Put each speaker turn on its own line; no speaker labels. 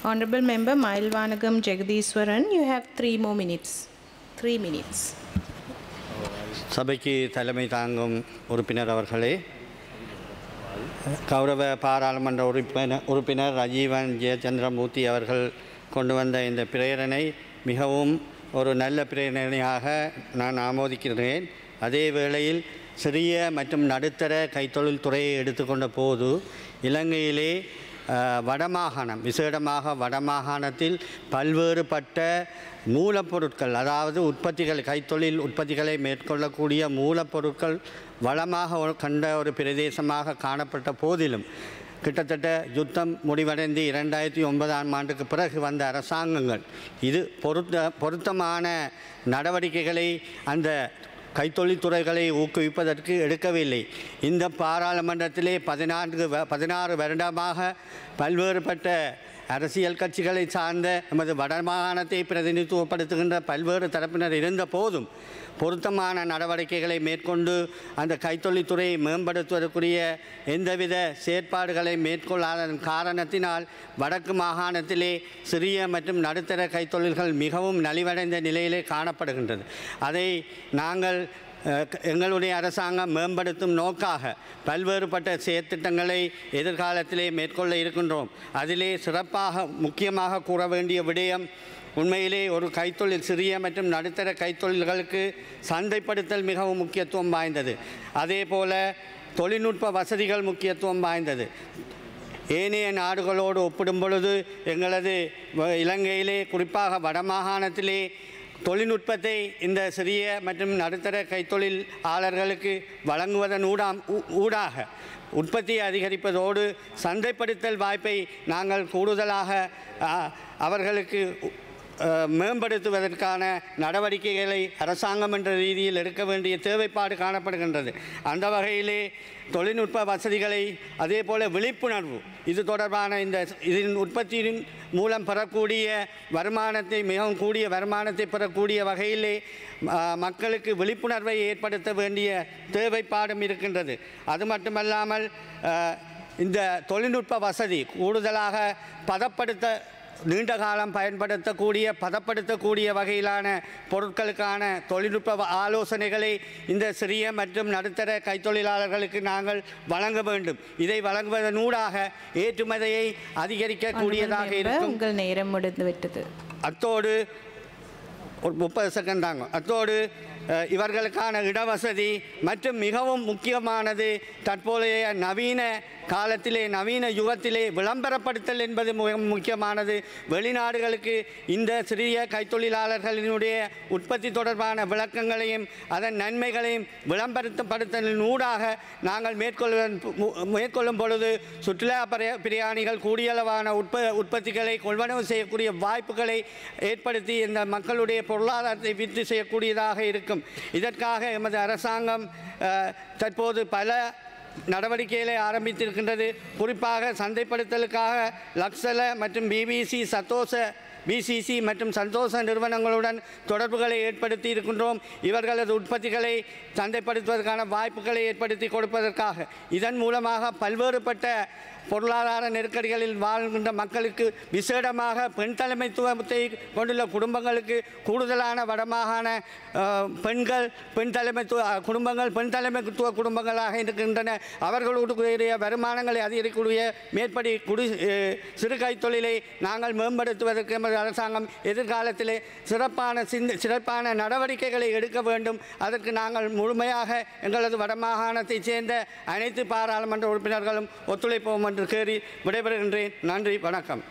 Honorable Member Mailwanagam Jagadiswaran, you have 3 more minutes. 3 minutes.
சபைக்கு தலைமை தாங்கும் உறுப்பினர் அவர்களே, கௌரவ பாராளுமன்ற உறுப்பினர் ரஜீவன் ஜெயச்சந்திரமூர்த்தி அவர்கள் கொண்டு வந்த இந்த பிரேரணை மிகவும் ஒரு நல்ல பிரேரணையாக நான் ஆமோதிக்கிறேன். அதே வேளையில் சிறிய மற்றும் நடுத்தர கைத்தொழில் துறையை எடுத்துக்கொண்ட போது இலங்கையிலே வடமாகாணம், விசேடமாக வடமாகாணத்தில் பல்வேறுபட்ட மூலப்பொருட்கள், அதாவது உற்பத்திகள், கைத்தொழில் உற்பத்திகளை மேற்கொள்ளக்கூடிய மூலப்பொருட்கள் வளமாக கண்ட ஒரு பிரதேசமாக காணப்பட்ட போதிலும் கிட்டத்தட்ட யுத்தம் முடிவடைந்து 2009ஆம் ஆண்டுக்கு பிறகு வந்த அரசாங்கங்கள் இது பொருத்தமான நடவடிக்கைகளை அந்த கைத்தொழில்துறைகளை ஊக்குவிப்பதற்கு எடுக்கவில்லை. இந்த பாராளுமன்றத்திலே 16 வருடமாக பல்வேறுபட்ட அரசியல் கட்சிகளை சார்ந்த நமது வடமாகாணத்தை பிரதிநிதித்துவப்படுத்துகின்ற பல்வேறு தரப்பினர் இருந்த போதும் பொருத்தமான நடவடிக்கைகளை மேற்கொண்டு அந்த கைத்தொழில்துறையை மேம்படுத்துவதற்குரிய எந்தவித செயற்பாடுகளை மேற்கொள்ளாததன் காரணத்தினால் வடக்கு மாகாணத்திலே சிறிய மற்றும் நடுத்தர கைத்தொழில்கள் மிகவும் நலிவடைந்த நிலையிலே காணப்படுகின்றது. அதை நாங்கள் எங்களுடைய அரசாங்கம் மேம்படுத்தும் நோக்காக பல்வேறுபட்ட செயற்திட்டங்களை எதிர்காலத்திலே மேற்கொள்ள இருக்கின்றோம். அதிலே சிறப்பாக முக்கியமாக கூற வேண்டிய விடயம், உண்மையிலே ஒரு கைத்தொழில், சிறிய மற்றும் நடுத்தர கைத்தொழில்களுக்கு சந்தைப்படுத்தல் மிகவும் முக்கியத்துவம் வாய்ந்தது. அதே போல தொழில்நுட்ப வசதிகள் முக்கியத்துவம் வாய்ந்தது. ஏனைய நாடுகளோடு ஒப்பிடும் பொழுது எங்களது இலங்கையிலே, குறிப்பாக வடமாகாணத்திலே தொழில்நுட்பத்தை இந்த சிறிய மற்றும் நடுத்தர கைத்தொழிலாளர்களுக்கு வழங்குவதன் ஊடாக உற்பத்தியை அதிகரிப்பதோடு சந்தைப்படுத்தல் வாய்ப்பை நாங்கள் கூடுதலாக அவர்களுக்கு மேம்படுத்துவதற்கான நடவடிக்கைகளை அரசாங்கம் என்ற ரீதியில் எடுக்க வேண்டிய தேவைப்பாடு காணப்படுகின்றது. அந்த வகையிலே தொழில்நுட்ப வசதிகளை, அதே போல விழிப்புணர்வு, இது தொடர்பான இதன் உற்பத்தியின் மூலம் பெறக்கூடிய வருமானத்தை, மிகவும் கூடிய வருமானத்தை பெறக்கூடிய வகையிலே மக்களுக்கு விழிப்புணர்வை ஏற்படுத்த வேண்டிய தேவைப்பாடும் இருக்கின்றது. அது மட்டுமல்லாமல் இந்த தொழில்நுட்ப வசதி கூடுதலாக நீண்ட காலம் பதப்படுத்தக்கூடிய வகையிலான பொருட்களுக்கான தொழில்நுட்ப ஆலோசனைகளை இந்த சிறிய மற்றும் நடுத்தர கைத்தொழிலாளர்களுக்கு நாங்கள் வழங்க வேண்டும். இதை வழங்குவதனூடாக ஏற்றுமதியை அதிகரிக்கக்கூடியதாக இருக்கும்.
உங்கள் நேரம் முடிந்துவிட்டது.
அத்தோடு ஒரு 30 செகண்ட் தாங்க. அத்தோடு இவர்களுக்கான இடவசதி மற்றும் மிகவும் முக்கியமானது தற்போதைய நவீன காலத்திலே, நவீன யுகத்திலே விளம்பரப்படுத்தல் என்பது மிக முக்கியமானது. வெளிநாடுகளுக்கு இந்த சிறிய கைத்தொழிலாளர்களினுடைய உற்பத்தி தொடர்பான விளக்கங்களையும் அதன் நன்மைகளையும் விளம்பரப்படுத்தலின் ஊடாக நாங்கள் மேற்கொள்ளும் பொழுது சுற்றுலா பிரயாணிகள் கூடியளவான உற்பத்திகளை கொள்வனவு செய்யக்கூடிய வாய்ப்புகளை ஏற்படுத்தி இந்த மக்களுடைய பொருளாதாரத்தை விருத்தி செய்யக்கூடியதாக இருக்கும். இதற்காக எமது அரசாங்கம் தற்போது பல நடவடிக்கைகளை ஆரம்பித்திருக்கின்றது. குறிப்பாக சந்தைப்படுத்தலுக்காக லக்ஸல மற்றும் பிசிசி மற்றும் சந்தோஷ நிறுவனங்களுடன் தொடர்புகளை ஏற்படுத்தி இருக்கின்றோம். இவர்களது உற்பத்திகளை சந்தைப்படுத்துவதற்கான வாய்ப்புகளை ஏற்படுத்தி கொடுப்பதற்காக. இதன் மூலமாக பல்வேறுபட்ட பொருளாதார நெருக்கடிகளில் வாழ்கின்ற மக்களுக்கு, விசேடமாக பெண் தலைமைத்துவத்தை கொண்டுள்ள குடும்பங்களுக்கு, கூடுதலான வடமாகாண பெண் தலைமைத்துவ குடும்பங்களாக இருக்கின்றன. அவர்களுடைய வருமானங்களை அதிகரிக்கக்கூடிய மேற்படி சிறு கைத்தொழிலை நாங்கள் மேம்படுத்துவதற்கு எமது அரசாங்கம் எதிர்காலத்திலே சிறப்பான நடவடிக்கைகளை எடுக்க வேண்டும். அதற்கு நாங்கள் முழுமையாக எங்களது வடமாகாணத்தைச் சேர்ந்த அனைத்து பாராளுமன்ற உறுப்பினர்களும் ஒத்துழைப்போம் என்று கூறி விடைபெறுகின்றேன். நன்றி, வணக்கம்.